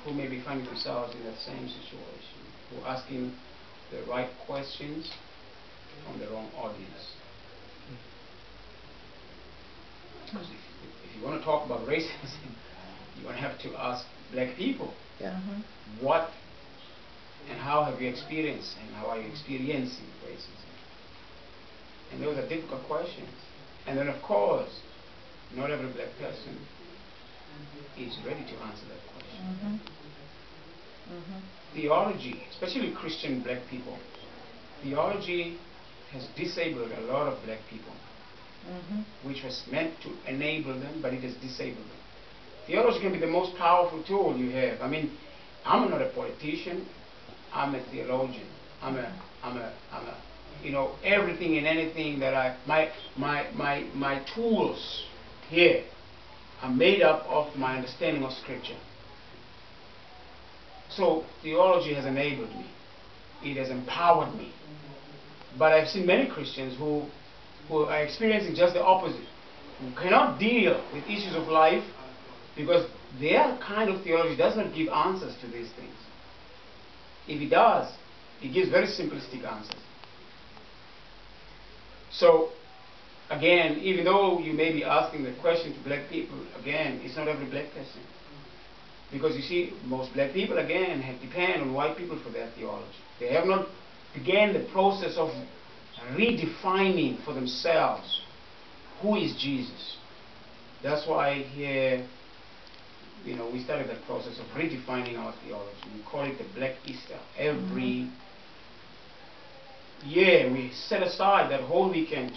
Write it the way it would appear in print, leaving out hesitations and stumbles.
who may be finding themselves in that same situation, who are asking the right questions from the wrong audience. Because if you want to talk about racism, you're going to have to ask black people, Yeah. what and how have you experienced and how are you experiencing racism? And those are difficult questions. And then, of course, not every black person is ready to answer that question. Theology, especially Christian black people, theology has disabled a lot of black people, which was meant to enable them, but it has disabled them. Theology can be the most powerful tool you have. I mean, I'm not a politician, I'm a theologian. I'm a you know, everything and anything that my tools here are made up of my understanding of Scripture. So theology has enabled me. It has empowered me. But I've seen many Christians who are experiencing just the opposite, who cannot deal with issues of life because their kind of theology does not give answers to these things. If it does, it gives very simplistic answers. So, again, even though you may be asking the question to black people, again, it's not every black person. Because you see, most black people, again, depend on white people for their theology. They have not began the process of redefining for themselves who is Jesus. That's why here, you know, we started that process of redefining our theology. We call it the Black Easter. Every year we set aside that whole weekend